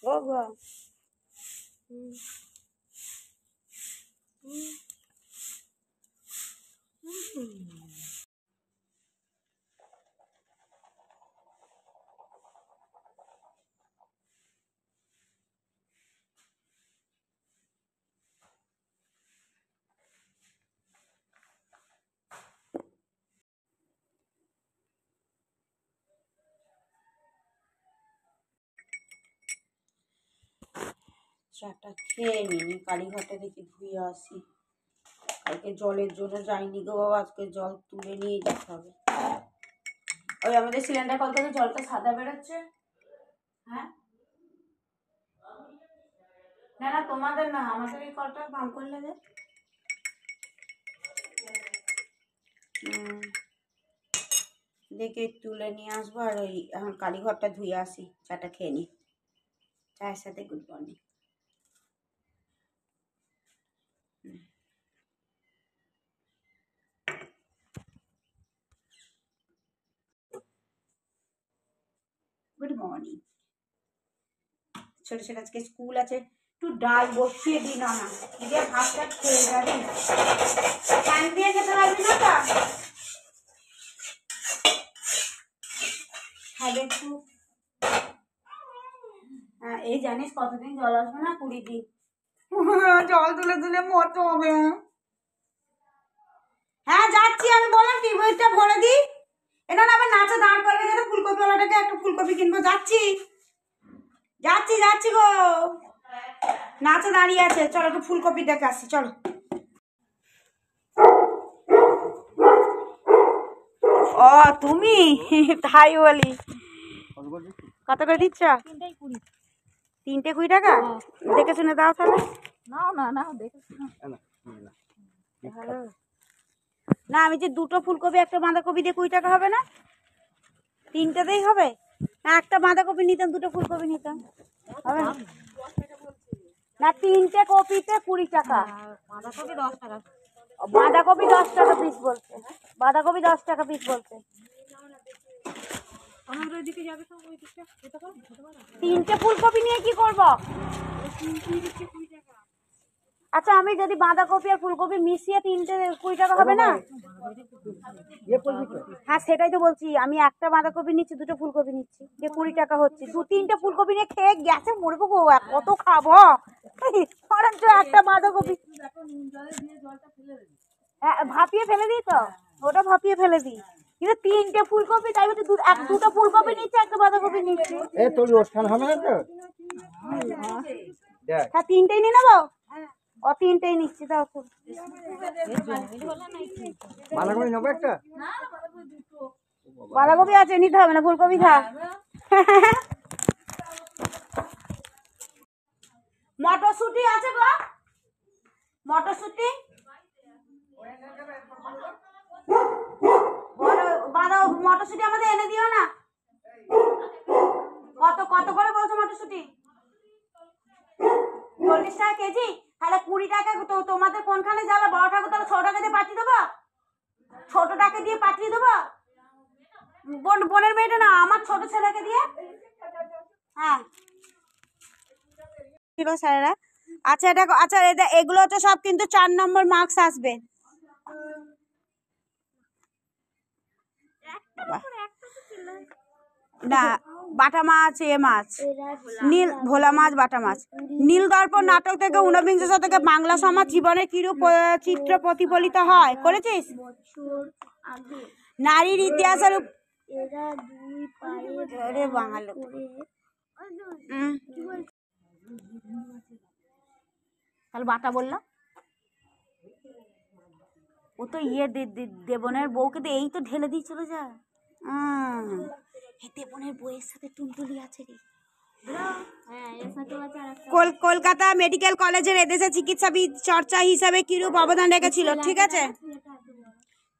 বাবা চাটা খেয়ে নিই, কালীঘাটে দেখি ধুয়ে আসি। কালকে জলের জন্য যাইনি গো বাবা, আজকে জল তুলে নিয়ে যেতে হবে। ওই আমাদের সিলিন্ডার কল থেকে জলটা সাদা বেরোচ্ছে। হ্যাঁ না না, তোমাদের না, আমাদের এই কলটা পাম্প করলে যে দেখে তুলে নিয়ে আসবো। আর ওই এখন কালীঘরটা ধুয়ে আসি, চাটা খেয়ে নিই। চায়ের সাথে গুড মর্নিং। Good morning. ছোট ছোট আজকে স্কুল আছে, একটু ডাল বসিয়ে দিই। না না দিদি ভাতটা খেয়ে যাবি, ফ্যান দিয়ে খেতে পারবি না তা খাবে একটু। হ্যাঁ এই জানিস কতদিন জল আসবে না? 20 দিন। জল তুলে তুলে মরতে হবে। হ্যাঁ যাচ্ছি, আমি বললাম টিউবওয়েলটা ভরে দিই। এটা না আবার নাচে দাঁড় করবে, যেন ফুলকপি ওলাটাকে একটা ফুলকপি কিনবো। যাচ্ছি যাচ্ছি যাচ্ছি গো, নাচে দাঁড়িয়ে আছে। চলো একটু ফুলকপি দেখে আসছি, চলো। ও তুমি তাই বলি, কত করে দিচ্ছ? 3টে 20 টাকা। দেখে শুনে দাও তাহলে। না দেখে ভালো না। আমি যে 2টো ফুলকপি একটা বাঁধাকপি দিয়ে 20 টাকা হবে না? 3টেতেই হবে না? একটা বাঁধাকপি নিতাম, 2টো ফুলকপি নিতাম, হবে না? না 3টে কপিতে 20 টাকা। বাঁধাকপি 10 টাকা। বাঁধাকপি 10 টাকা পিস বলছে, বাঁধাকপি 10 টাকা পিস বলছে। 3টে ফুলকপি নিয়ে কি করবো? আচ্ছা আমি যদি বাঁধাকপি আর ফুলকপি মিশিয়ে 3টে 20 টাকা হবে না? হ্যাঁ সেটাই তো বলছি, আমি একটা বাঁধাকপি নিচ্ছি, 2টো ফুলকপি নিচ্ছি, যে 20 টাকা হচ্ছে। 2-3টে ফুলকপি নিয়ে খেয়ে গ্যাসে মরবো গো, কত খাবো? বরঞ্চ একটা বাঁধাকপি ভাপিয়ে ফেলে দিই তো, ওটা ভাপিয়ে ফেলে দিই। কিন্তু 3টে ফুলকপি, তাই বলছি 2টো ফুলকপি নিচ্ছি, একটা বাঁধাকপি নিচ্ছি। হ্যাঁ 3টেই নিয়ে নেবো। ও 3টেই নিচ্ছি, তাও তো বাঁধাকপি আছে, নিতে হবে না, ফুলকপি খা। মটরশুঁটি আছে গো, মটরশুঁটি মটরশুঁটি আমাদের এনে দিও না। কত কত করে বলছো মটরশুঁটি? 40 টাকা কেজি। তাহলে 20 টাকা তো তোমাদের কোনখানে যাবে? বড় ঠাকুর তাহলে ছোট টাকা দিয়ে পাঠিয়ে দেবো, ছোট টাকা দিয়ে পাঠিয়ে দেবো। বোনের মেয়েটা না, আমার ছোট ছেলেকে দিয়ে। হ্যাঁ স্যারেরা। আচ্ছা এটা, আচ্ছা এটা, এগুলো তো সব কিন্তু 4 নম্বর মার্কস আসবে। না বাটা মাছ, এ মাছ, নীল ভোলা মাছ, বাটা মাছ। নীল দর্পণ নাটক থেকে 19 শতকে বাংলা সমাজ জীবনের কিরূপ চিত্র প্রতিফলিত হয় করেছিস? নারীর ইতিহাসের বাঙালি তাহলে বাটা বললো। ও তো ইয়ে দেবনের বউকে তো এই তো ঢেলে দিয়ে চলে যা। দেবনের বউয়ের সাথে টুনটুলি আছে রে। কলকাতা মেডিকেল কলেজের এদেশে চিকিৎসাবিদ চর্চা হিসাবে কিরূপ অবদান রেখেছিল? ঠিক আছে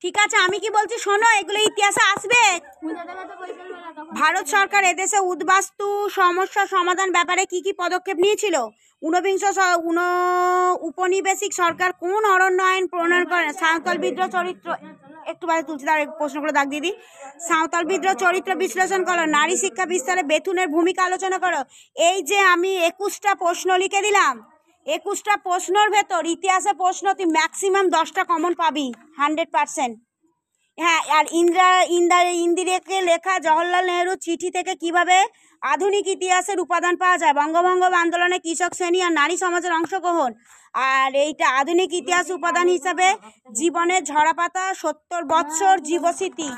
ঠিক আছে, আমি কি বলছি শোনো, এগুলো ইতিহাসে আসবে। ভারত সরকার এদেশে উদ্বাস্তু সমস্যা সমাধান ব্যাপারে কি কি পদক্ষেপ নিয়েছিল? উপনিবেশিক সরকার কোন অরণ্য আইন প্রণয়ন করেন? সাঁওতাল বিদ্রোহ চরিত্র একটু বাদে তুলছি, তার প্রশ্নগুলো দাগ দিয়ে দিই। সাঁওতাল বিদ্রোহ চরিত্র বিশ্লেষণ করো, নারী শিক্ষা বিস্তারে বেথুনের ভূমিকা আলোচনা করো। এই যে আমি 21টা প্রশ্ন লিখে দিলাম, 21টা প্রশ্নর ভেতর ইতিহাসে প্রশ্ন তুই ম্যাক্সিমাম 10টা কমন পাবি 100%। হ্যাঁ, আর ইন্দিরাকে লেখা জওহরলাল নেহরু চিঠি থেকে কিভাবে আধুনিক ইতিহাসের উপাদান পাওয়া যায়, বঙ্গভঙ্গ আন্দোলনে কৃষক শ্রেণী আর নারী সমাজের অংশগ্রহণ, আর এইটা আধুনিক ইতিহাস উপাদান হিসাবে জীবনের ঝরাপাতা, 70 বৎসর জীবস্মৃতি।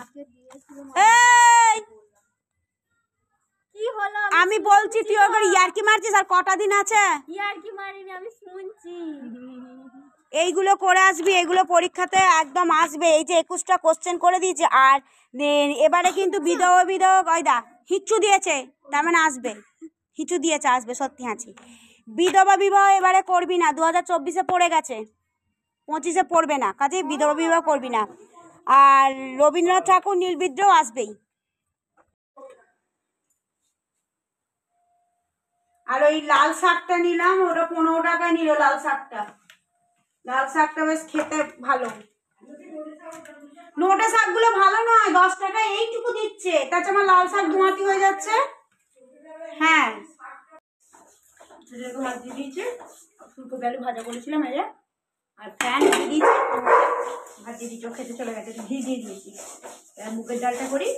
এই কি হলো? আমি বলছি তুই ওকে ইয়ার্কি মারছিস, আর কটা দিন আছে? ইয়ার্কি মারিনি, আমি শুনছি। এইগুলো করে আসবি, এগুলো পরীক্ষাতে একদম আসবে। এই যে 21টা কোশ্চেন করে দিয়েছে, আর এবারে কিন্তু বিধবা হিচ্ছু দিয়েছে, তার মানে আসবে, হিচু দিয়েছে, আসবে, সত্যি আছি। বিধবা বিবাহ এবারে করবি না, 2024-এ পড়ে গেছে, 25-এ পড়বে না, কাজে বিধবা বিবাহ করবি না। আর রবীন্দ্রনাথ ঠাকুর নীল বিদ্রোহ আসবেই। আর ওই লাল শাকটা নিলাম, ওটা 15 টাকায় নিল লাল শাকটা। লাল শাকটা বেশ খেতে ভালো। নোটে শাকগুলো ভালো নয়, 10 টাকায় এইটুকু দিচ্ছে, তাছাড়া আমার লাল শাক ধোঁয়াটি হয়ে যাচ্ছে। হ্যাঁ, ভাত দিয়ে দিয়েছে, ফুলকপি আলু ভাজা করেছিলাম, এই আর ফ্যান দিয়ে দিয়েছি, ভাত দিয়ে দিয়েছি, খেতে চলে গেছে, ঘি দিয়ে দিয়েছি। আর মুগের ডালটা করি,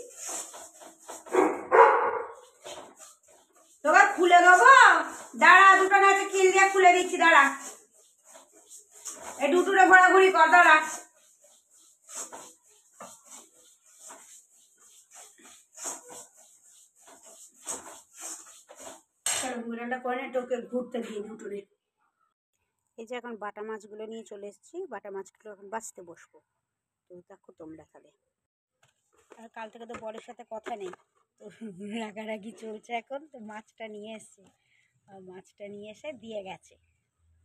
তোকে খুলে দেবো, দাঁড়া, দুটো না কিল দিয়ে খুলে দিচ্ছি, দাঁড়া, এই দুটোরে ঘোরাঘুরি কর, দাঁড়া। করে তোকে ঘুরতে দিয়ে দুটোরে। এই যে এখন বাটা মাছগুলো নিয়ে চলে এসেছি, বাটা মাছগুলো এখন বাছতে বসবো, তো দেখো তোমরা তাহলে। আর কাল থেকে তো বরের সাথে কথা নেই, তো রাগারাগি চলছে এখন। তো মাছটা নিয়ে এসছে, মাছটা নিয়ে এসে দিয়ে গেছে,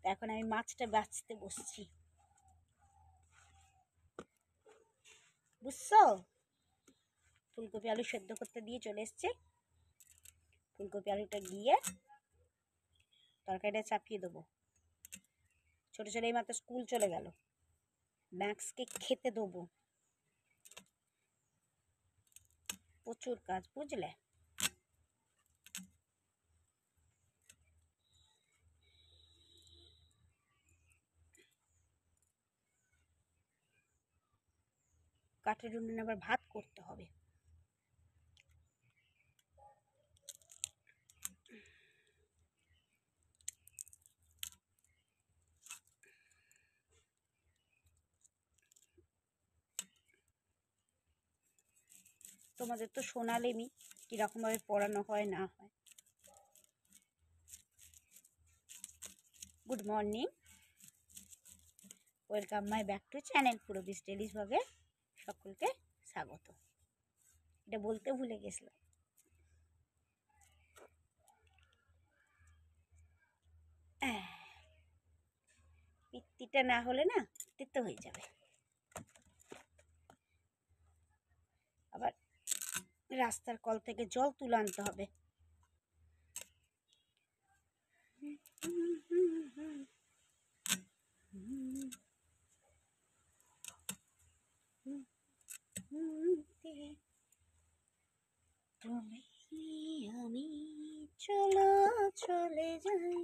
তো এখন আমি মাছটা বাছতে বসছি, বুঝছো? ফুলকপি আলু সেদ্ধ করতে দিয়ে চলে এসছে, ফুলকপি আলুটা দিয়ে তরকারিটা চাপিয়ে দেবো। ছোটো ছোটো এই মাত্র স্কুল চলে গেল, ম্যাক্সকে খেতে দেবো, প্রচুর কাজ, বুঝলে? কাঠের উনুনে আবার ভাত করতে হবে। তোমাদের তো শোনালেমি কীরকমভাবে পড়ানো হয় না হয়। Good morning, welcome my back to channel Purabi stylish ভাবে সকলকে স্বাগত। এটা বলতে ভুলে গেছিলাম। পিত্তিটা না হলে না তিতো হয়ে যাবে। আবার রাস্তার কল থেকে জল তুলে আনতে হবে। তুমি আমি চলো চলে যাই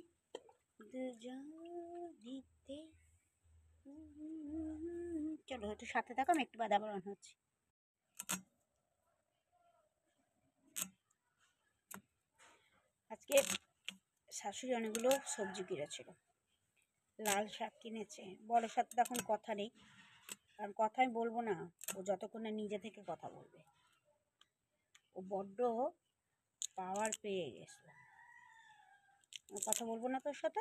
দুজনিতে। চলো একটু সাথে থাকো, আমি একটু বাদে আবার অন হচ্ছি। আজকে শাশুড়ি অনেকগুলো সবজি কিনেছিল, লাল শাক কিনেছে। বড়ের সাথে তো এখন কথা নেই, কারণ কথাই বলবো না, ও যতক্ষণ না নিজে থেকে কথা বলবে। ও বড্ড পাওয়ার পেয়ে গেছে, কথা বলবো না তোর সাথে।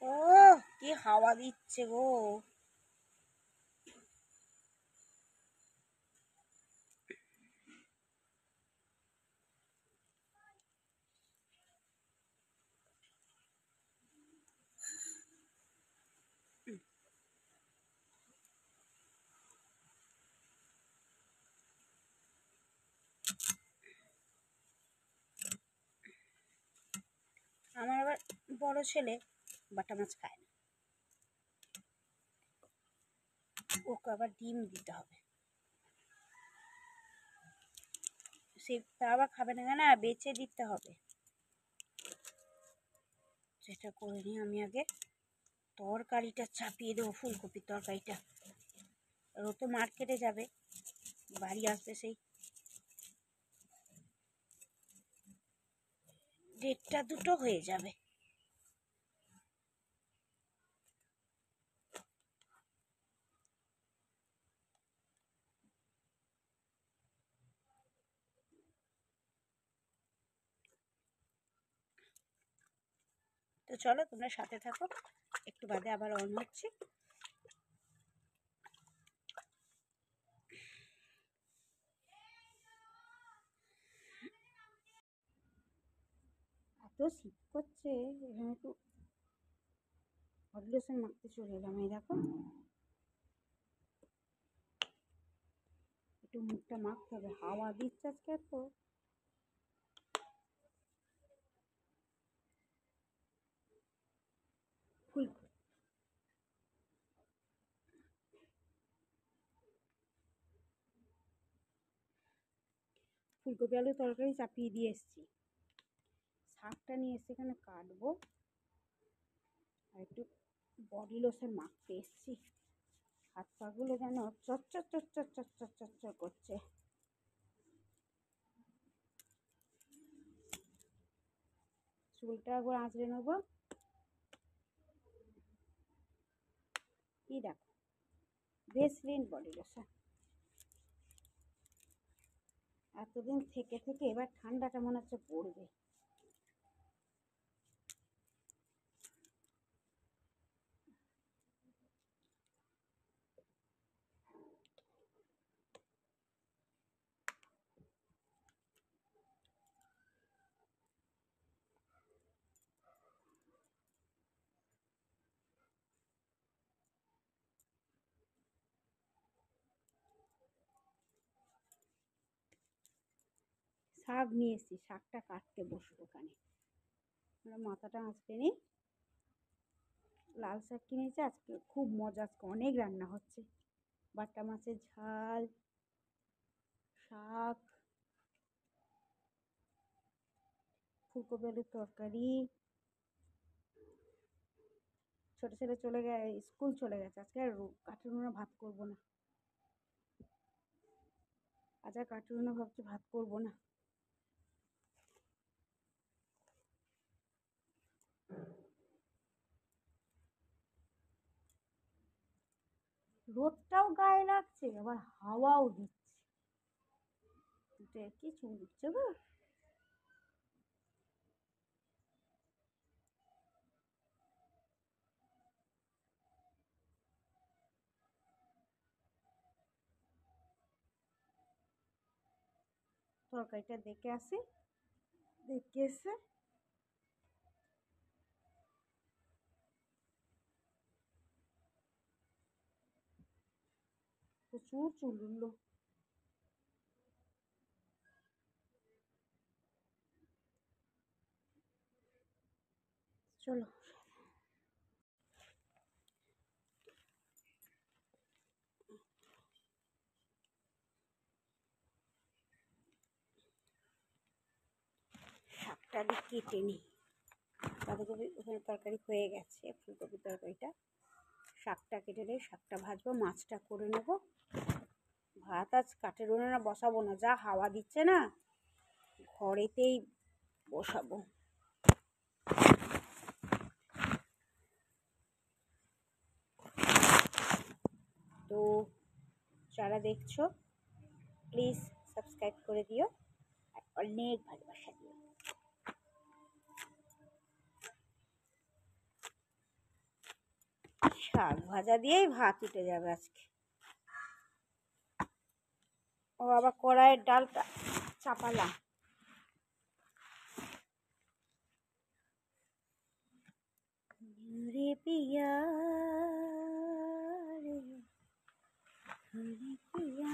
ও কি হাওয়া দিচ্ছে গো। বড় ছেলে বাটা মাছ খায় না, ওকে আবার ডিম দিতে হবে। সেটা আবার খাবে না, না বেছে দিতে হবে। সেটা করে নিই আমি আগে। তরকারিটা চাপিয়ে দেবো, ফুলকপির তরকারিটা। আর ও তো মার্কেটে যাবে, বাড়ি আসবে সেই 1:30-2 হয়ে যাবে। তো চলো তোমরা সাথে থাকো, একটু বাদে আবার অন হচ্ছে। এত শীত করছে, এখানে একটু বডি লোশন মাখতে চলে এলাম। এই দেখো, একটু মুখটা মাখতে হবে, হাওয়া দিচ্ছে আজকে এত। ফুলকপি আলু তরকারি চাপিয়ে দিয়ে এসেছি, শাকটা নিয়ে এসে এখানে কাটবো। আর একটু বডি লোশন মাখতে এসেছি, হাত পাগুলো যেন চচ্চর চচ্চর চচ্চর চচ্চর করছে। চুলটা একবার আঁচড়ে নেবো। এই দেখো, ভেসলিন বডি লোশন। এতদিন থেকে থেকে এবার ঠান্ডাটা মনে হচ্ছে পড়বে। শাক নিয়ে এসেছি, শাকটা কাটতে বসবো ওখানে। আমরা মাথাটা আঁচড়ে নিই। লাল শাক কিনেছি আজকে, খুব মজা, আজকে অনেক রান্না হচ্ছে। বাটা মাছের ঝাল, শাক, ফুলকপি আলুর তরকারি। ছোট ছেলে চলে গেছে, স্কুল চলে গেছে। আজকে আর কাঠের উনুনে ভাত করবো না, আজ আর কাঠের উনুনে ভাবছি ভাত করবো না। রোদটাও গায়ে লাগছে, আবার হাওয়াও দিচ্ছে, কি চুলছে গো। তরকারিটা দেখে আসি, দেখে এসে প্রচুর চুল উঠলো। চলো শাকটা আগে কেটে নিই। বাঁধাকপি ওখানে তরকারি হয়ে গেছে, ফুলকপির তরকারিটা। শাকটা কেটে নিই, শাকটা ভাজবো, মাছটা করে নেবো। ভাত আজ কাঠের উনুনে বসাবো না, যা হাওয়া দিচ্ছে না, ঘরেতেই বসাবো। তো যারা দেখছো প্লিজ সাবস্ক্রাইব করে দিও, আর অনেক ভালোবাসা দিও। শাক ভাজা দিয়েই ভাত উঠে যাবে আজকে। ও আবার কড়াইয়ের ডালটা চাপালাম। রে পিয়া রে পিয়া,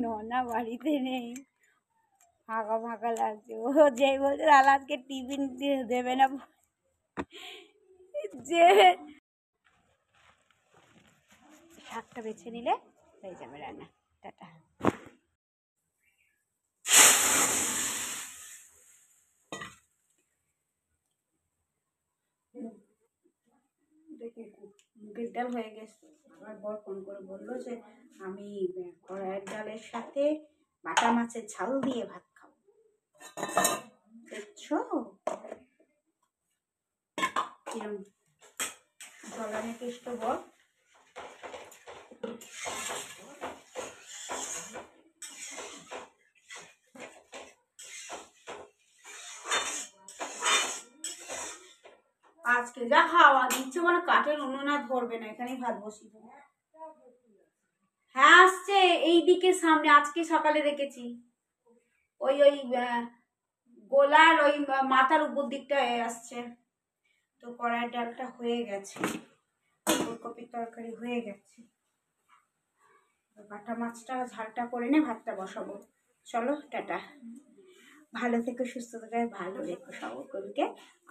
ননা বাড়িতে নেই, ফাঁকা ফাঁকা লাগছে। ও যেই বলছে লালা আজকে টিফিন দেবে না, যে শাকটা বেছে নিলে হয়ে যাবে রান্না। টাটা। মুগের ডাল হয়ে গেছে। আমার বর ফোন করে বললো যে আমি কড়াইয়ের ডালের সাথে বাটা মাছের ঝাল দিয়ে ভাত খাবো। দেখছো কিরম জলানে কেষ্ট বল। আজকে যা হাওয়া দিচ্ছে মানে কাঠের উনুন আর ধরবে না, এখানেই ভাত বসিয়ে দেবো। হ্যাঁ আসছে এই দিকে সামনে, আজকে সকালে দেখেছি ওই ওই গোলার ওই মাথার উপর দিকটা আসছে। তো কড়াইয়ের ডালটা হয়ে গেছে, ফুলকপির তরকারি হয়ে গেছে, বাটা মাছটা ঝালটা করে নে ভাতটা বসাবো। চলো টাটা, ভালো থেকো, সুস্থ থেকো, ভালো রেখো সকলকে।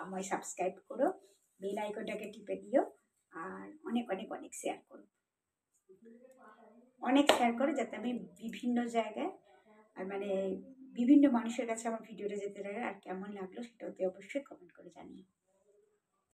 আমায় সাবস্ক্রাইব করো, বেল আইকনটাকে টিপে দিও, আর অনেক অনেক অনেক শেয়ার করো, অনেক শেয়ার করো, যাতে আমি বিভিন্ন জায়গায় মানে বিভিন্ন মানুষের কাছে আমার ভিডিওটা যেতে লাগে। আর কেমন লাগলো সেটা অবশ্যই কমেন্ট করে জানিও।